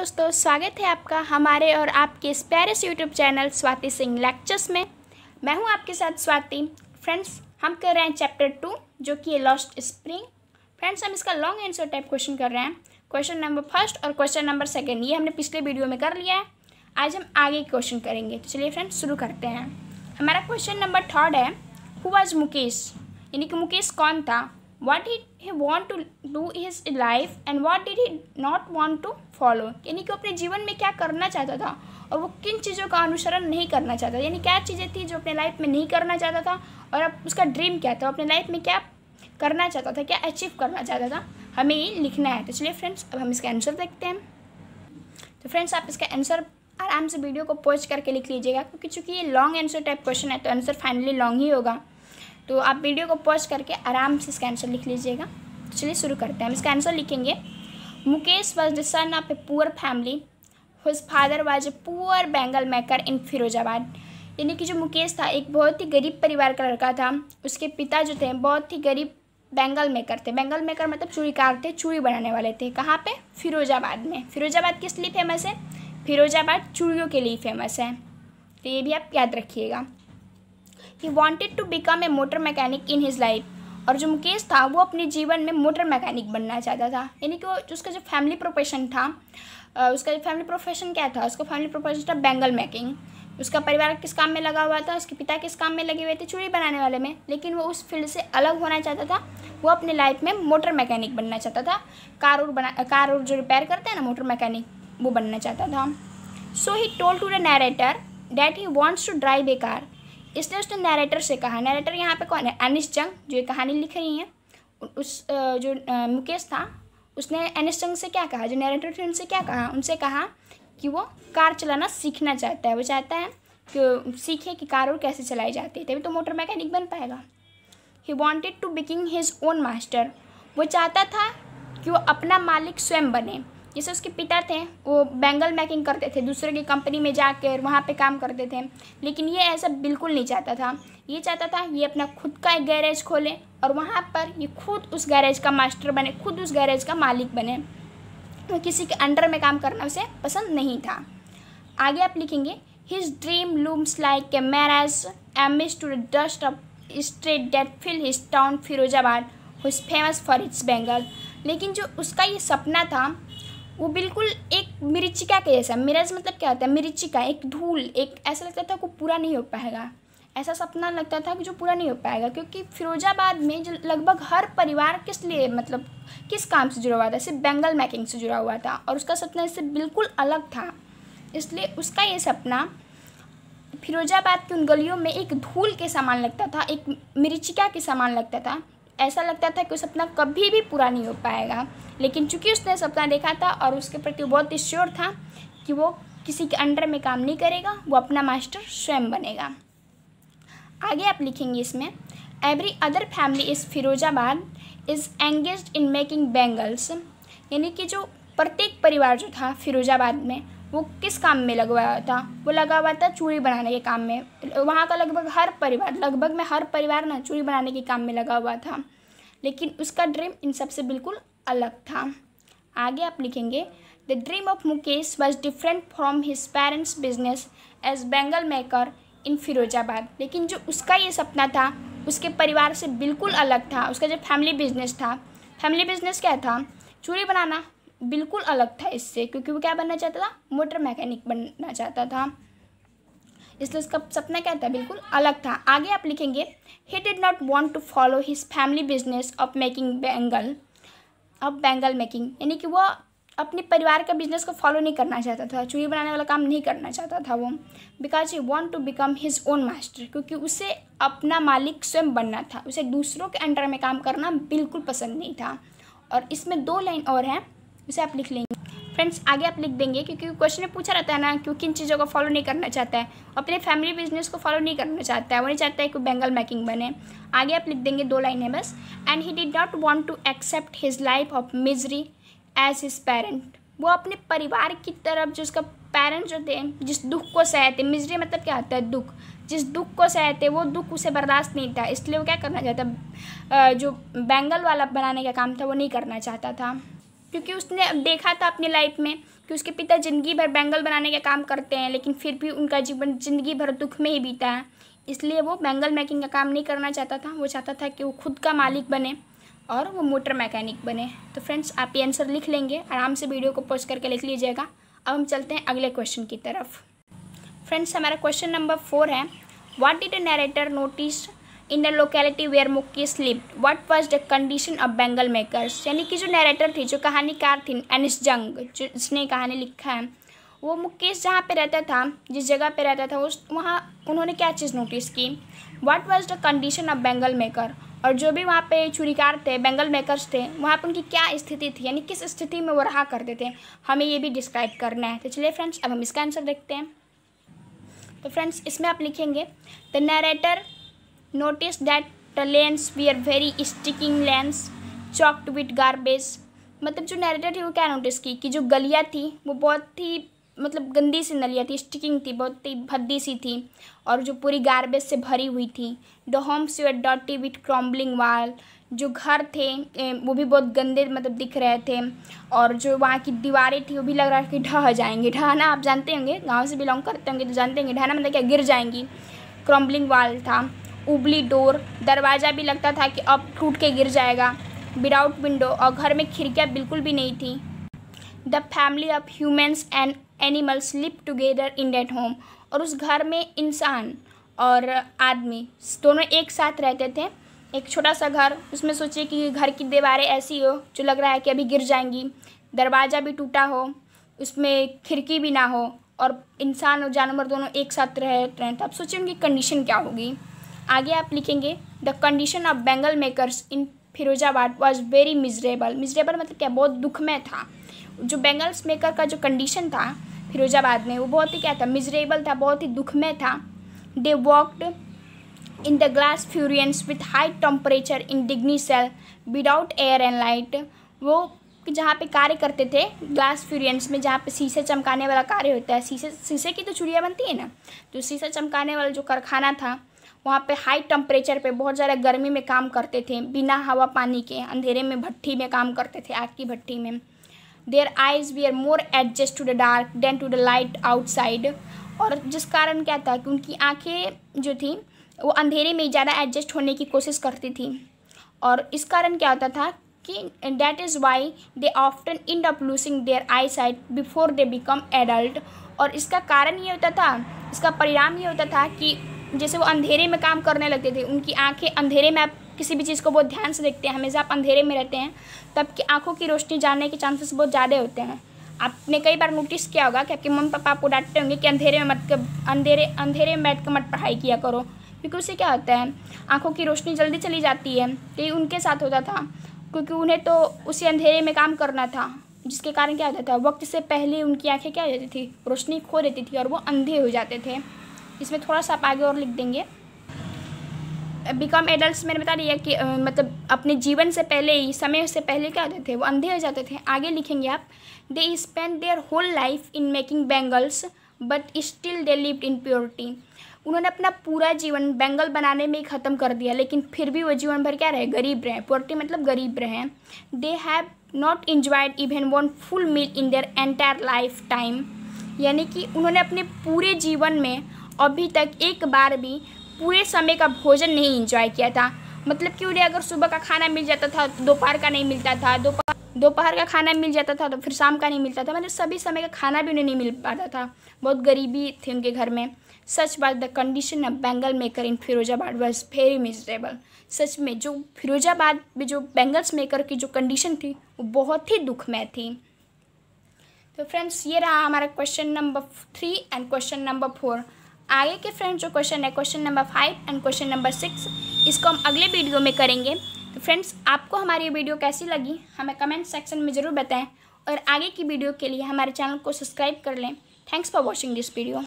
दोस्तों, स्वागत है आपका हमारे और आपके इस प्यारे से YouTube channel Swati Singh lectures में। मैं हूं आपके साथ स्वाति। फ्रेंड्स, हम कर रहे हैं चैप्टर 2 जो कि है लॉस्ट स्प्रिंग। फ्रेंड्स, हम इसका लॉन्ग आंसर टाइप क्वेश्चन कर रहे हैं। क्वेश्चन नंबर फर्स्ट और क्वेश्चन नंबर सेकेंड ये हमने पिछले वीडियो में कर लिया है। आज हम आगे क्वेश्चन करेंगे। तो चलिए फ्रेंड्स शुरू करते हैं। हमारा क्वेश्चन नंबर थर्ड है, हु वाज मुकेश, यानी कि मुकेश कौन था। What did he want to do his life and what did he not want to follow, यानी कि अपने जीवन में क्या करना चाहता था और वो किन चीज़ों का अनुसरण नहीं करना चाहता, यानी क्या चीज़ें थी जो अपने लाइफ में नहीं करना चाहता था और अब उसका ड्रीम क्या था, अपने लाइफ में क्या करना चाहता था, क्या अचीव करना चाहता था, हमें ये लिखना है। तो चलिए फ्रेंड्स, अब हम इसका आंसर देखते हैं। तो फ्रेंड्स, आप इसका आंसर आराम से वीडियो को पॉज करके लिख लीजिएगा, क्योंकि चूँकि ये लॉन्ग आंसर टाइप क्वेश्चन है तो आंसर फाइनली लॉन्ग ही होगा। तो आप वीडियो को पॉज करके आराम से इसका आंसर लिख लीजिएगा। तो चलिए शुरू करते हैं। हम इसका आंसर लिखेंगे, Mukesh was the son of a poor family whose father was a poor bangle maker in Firozabad, यानी कि जो मुकेश था एक बहुत ही गरीब परिवार का लड़का था। उसके पिता जो थे बहुत ही गरीब बैंगल मेकर थे। बैंगल मेकर मतलब चूड़ीकार थे, चूड़ी बनाने वाले थे। कहाँ पे? फिरोजाबाद में। फिरोजाबाद किस लिए फेमस है? फिरोजाबाद चूड़ियों के लिए फेमस है। तो ये भी आप याद रखिएगा। He wanted to become a motor mechanic in his life, और जो मुकेश था वो अपने जीवन में मोटर मैकेनिक बनना चाहता था, यानी कि वो उसका जो फैमिली प्रोफेशन था, उसका फैमिली प्रोफेशन क्या था? उसका फैमिली प्रोफेशन था बैंगल मेकिंग। उसका परिवार किस काम में लगा हुआ था? उसके पिता किस काम में लगे हुए थे? चूड़ी बनाने वाले में। लेकिन वो उस फील्ड से अलग होना चाहता था। वो अपने लाइफ में मोटर मैकेनिक बनना चाहता था। कार और जो रिपेयर करते हैं ना, मोटर मैकेनिक, वो बनना चाहता था। So he told to the narrator that he wants to drive a car, इसलिए उसने नरेटर से कहा। नरेटर यहाँ पे कौन है? एनिस जंग, जो ये कहानी लिख रही हैं। जो मुकेश था उसने एनिस जंग से क्या कहा? जो नरेटर थे उनसे क्या कहा? उनसे कहा कि वो कार चलाना सीखना चाहता है। वो चाहता है कि सीखे कि कार और कैसे चलाई जाती है, तभी तो मोटर मैकेनिक बन पाएगा। He wanted to become his own master, वो चाहता था कि वो अपना मालिक स्वयं बने। जैसे उसके पिता थे वो बैंगल मेकिंग करते थे, दूसरे की कंपनी में जाकर वहाँ पे काम करते थे, लेकिन ये ऐसा बिल्कुल नहीं चाहता था। ये चाहता था ये अपना खुद का एक गैरेज खोले और वहाँ पर ये खुद उस गैरेज का मास्टर बने, खुद उस गैरेज का मालिक बने। तो किसी के अंडर में काम करना उसे पसंद नहीं था। आगे आप लिखेंगे, his dream looms like a mirage amidst to the dust of street that fill his town Firozabad whose famous for its bangle, लेकिन जो उसका ये सपना था वो बिल्कुल एक मिर्चिका के जैसा। मिराज मतलब क्या होता है? मिर्चिका, एक धूल, एक ऐसा लगता था कि पूरा नहीं हो पाएगा। ऐसा सपना लगता था कि जो पूरा नहीं हो पाएगा, क्योंकि फिरोजाबाद में जो लगभग हर परिवार किस लिए, मतलब किस काम से जुड़ा हुआ था? सिर्फ बैंगल मेकिंग से जुड़ा हुआ था, और उसका सपना इससे बिल्कुल अलग था। इसलिए उसका ये सपना फिरोजाबाद की उन गलियों में एक धूल के समान लगता था, एक मिर्चिका के समान लगता था। ऐसा लगता था कि वो सपना कभी भी पूरा नहीं हो पाएगा। लेकिन चूंकि उसने सपना देखा था और उसके प्रति बहुत ही श्योर था कि वो किसी के अंडर में काम नहीं करेगा, वो अपना मास्टर स्वयं बनेगा। आगे आप लिखेंगे इसमें, एवरी अदर फैमिली इस Firozabad is engaged in making bangles, यानी कि जो प्रत्येक परिवार जो था फिरोजाबाद में वो किस काम में लगा हुआ था? वो लगा हुआ था चूड़ी बनाने के काम में। वहाँ का लगभग में हर परिवार ना चूड़ी बनाने के काम में लगा हुआ था, लेकिन उसका ड्रीम इन सबसे बिल्कुल अलग था। आगे आप लिखेंगे, the dream of Mukesh was different from his parents business as bangle maker in Firozabad, लेकिन जो उसका ये सपना था उसके परिवार से बिल्कुल अलग था। उसका जो फैमिली बिजनेस था, फैमिली बिजनेस क्या था? चूड़ी बनाना, बिल्कुल अलग था इससे, क्योंकि वो क्या बनना चाहता था? मोटर मैकेनिक बनना चाहता था। इसलिए उसका सपना क्या था? बिल्कुल अलग था। आगे आप लिखेंगे, he did not want to follow his family business of making bangle making, यानी कि वो अपने परिवार का बिजनेस को फॉलो नहीं करना चाहता था, चूड़ी बनाने वाला काम नहीं करना चाहता था वो। Because he want to become his own master, क्योंकि उसे अपना मालिक स्वयं बनना था। उसे दूसरों के अंडर में काम करना बिल्कुल पसंद नहीं था। और इसमें 2 लाइन और हैं, उसे आप लिख लेंगे। फ्रेंड्स, आगे आप लिख देंगे, क्योंकि क्वेश्चन में पूछा रहता है ना कि किन चीज़ों को फॉलो नहीं करना चाहता है। अपने फैमिली बिजनेस को फॉलो नहीं करना चाहता है, वो नहीं चाहता है कि बैंगल मेकिंग बने। आगे आप लिख देंगे 2 लाइन है बस, and he did not want to accept his life of misery as his parent, वो अपने परिवार की तरफ जो उसका पेरेंट्स जो थे जिस दुख को सहते, मिजरी मतलब क्या होता है? दुख, जिस दुख को सहते वो दुख उसे बर्दाश्त नहीं था। इसलिए वो क्या करना चाहता, जो बैंगल वाला बनाने का काम था वो नहीं करना चाहता था। क्योंकि उसने देखा था अपनी लाइफ में कि उसके पिता ज़िंदगी भर बैंगल बनाने का काम करते हैं, लेकिन फिर भी उनका जीवन ज़िंदगी भर दुख में ही बीता है। इसलिए वो बैंगल मेकिंग का काम नहीं करना चाहता था, वो चाहता था कि वो खुद का मालिक बने और वो मोटर मैकेनिक बने। तो फ्रेंड्स आप ये आंसर लिख लेंगे, आराम से वीडियो को पॉज करके लिख लीजिएगा। अब हम चलते हैं अगले क्वेश्चन की तरफ। फ्रेंड्स हमारा क्वेश्चन नंबर 4 है, what did the narrator notice in the locality where Mukesh lived, what was the condition of bangle makers. यानी कि जो नरेटर थी, जो कहानीकार थी एनिस जंग, जिसने कहानी लिखा है, वो मुकेश जहाँ पे रहता था, जिस जगह पे रहता था, उस वहाँ उन्होंने क्या चीज़ नोटिस की, what was the condition of bangle maker, और जो भी वहाँ पे छुरीकार थे, बैंगल मेकर्स थे, वहाँ पर उनकी क्या स्थिति थी, यानी किस स्थिति में वो रहा करते थे, हमें ये भी डिस्क्राइब करना है। तो चलिए फ्रेंड्स अब हम इसका आंसर देखते हैं। तो फ्रेंड्स इसमें आप लिखेंगे, the narrator notice that the lanes we are very stinking lanes choked with garbage. मतलब जो नरेटर थी वो क्या नोटिस की कि जो गलियाँ थी वो बहुत ही मतलब गंदी सी नलियाँ थी, स्टिकिंग थी, बहुत ही भद्दी सी थी, और जो पूरी गार्बेज से भरी हुई थी। The homes were dirty with crumbling वाल, जो घर थे वो भी बहुत गंदे मतलब दिख रहे थे, और जो वहाँ की दीवारें थी वो भी लग रहा है कि ढह जाएंगी। ढहना आप जानते होंगे, गांव से बिलोंग करते होंगे तो जानते होंगे ढहना मतलब क्या, गिर जाएंगी। क्रम्बलिंग वाल था। उबली डोर, दरवाज़ा भी लगता था कि अब टूट के गिर जाएगा। विदाउट विंडो, और घर में खिड़कियाँ बिल्कुल भी नहीं थी। The family of humans and animals live together in that home, और उस घर में इंसान और आदमी दोनों एक साथ रहते थे। एक छोटा सा घर, उसमें सोचिए कि घर की दीवारें ऐसी हो जो लग रहा है कि अभी गिर जाएंगी, दरवाज़ा भी टूटा हो, उसमें खिड़की भी ना हो, और इंसान और जानवर दोनों एक साथ रह रहे हैं। तो आप सोचिए उनकी कंडीशन क्या होगी। आगे आप लिखेंगे, the condition of bangle makers in Firozabad was very miserable. Miserable मतलब क्या, बहुत दुखमय था। जो बैंगल्स मेकर का जो कंडीशन था फिरोजाबाद में, वो बहुत ही क्या था, मिजरेबल था, बहुत ही दुखमय था। They walked in the glass furnaces with high temperature in डिग्नी cell without air and light. वो जहाँ पे कार्य करते थे ग्लास फ्यूरियंस में, जहाँ पे शीशे चमकाने वाला कार्य होता है, शीशे की तो चूड़ियाँ बनती है ना, तो शीशे चमकाने वाला जो कारखाना था, वहाँ पे हाई टेम्परेचर पे बहुत ज़्यादा गर्मी में काम करते थे, बिना हवा पानी के, अंधेरे में भट्ठी में काम करते थे, आग की भट्ठी में। Their eyes we are more adjust to the dark than to the light outside, और जिस कारण क्या था कि उनकी आँखें जो थी वो अंधेरे में ज़्यादा एडजस्ट होने की कोशिश करती थी, और इस कारण क्या होता था कि that is why they often end up losing their eyesight before they become adult. और इसका कारण ये होता था, इसका परिणाम ये होता था कि जैसे वो अंधेरे में काम करने लगते थे, उनकी आंखें अंधेरे में, आप किसी भी चीज़ को बहुत ध्यान से देखते हैं, हमेशा आप अंधेरे में रहते हैं, तब की आंखों की रोशनी जाने के चांसेस बहुत ज़्यादा होते हैं। आपने कई बार नोटिस किया होगा कि आपके मम्मी पापा आपको डांटते होंगे कि अंधेरे में अंधेरे में बैठ कर मत पढ़ाई किया करो, क्योंकि उससे क्या होता है, आंखों की रोशनी जल्दी चली जाती है। तो ये उनके साथ होता था, क्योंकि उन्हें तो उसी अंधेरे में काम करना था, जिसके कारण क्या होता था, वक्त से पहले उनकी आंखें क्या हो जाती थी, रोशनी खो देती थी और वो अंधे हो जाते थे। इसमें थोड़ा सा आप आगे और लिख देंगे, बिकम एडल्ट्स मैंने बता दिया कि मतलब अपने जीवन से पहले ही, समय से पहले क्या होते थे, वो अंधे हो जाते थे। आगे लिखेंगे आप, they spend their whole life in making bangles but still they lived in purity. उन्होंने अपना पूरा जीवन बैंगल बनाने में ही ख़त्म कर दिया, लेकिन फिर भी वो जीवन भर क्या रहे, गरीब रहे। प्योरिटी मतलब गरीब रहे। They have not enjoyed even one full meal in their entire lifetime, यानी कि उन्होंने अपने पूरे जीवन में अभी तक एक बार भी पूरे समय का भोजन नहीं इंजॉय किया था। मतलब कि उन्हें अगर सुबह का खाना मिल जाता था तो दोपहर का नहीं मिलता था, दोपहर का खाना मिल जाता था तो फिर शाम का नहीं मिलता था, मतलब सभी समय का खाना भी उन्हें नहीं मिल पाता था। बहुत गरीबी थी उनके घर में। Such was the condition of bangle maker in Firozabad was very miserable. सच में जो फिरोजाबाद में जो बैंगल्स मेकर की जो कंडीशन थी वो बहुत ही दुखमय थी। तो फ्रेंड्स ये रहा हमारा question number 3 and question number 4। आगे के फ्रेंड्स जो क्वेश्चन है question number 5 and question number 6, इसको हम अगले वीडियो में करेंगे। तो फ्रेंड्स आपको हमारी वीडियो कैसी लगी हमें कमेंट सेक्शन में ज़रूर बताएं, और आगे की वीडियो के लिए हमारे चैनल को सब्सक्राइब कर लें। Thanks for watching this video.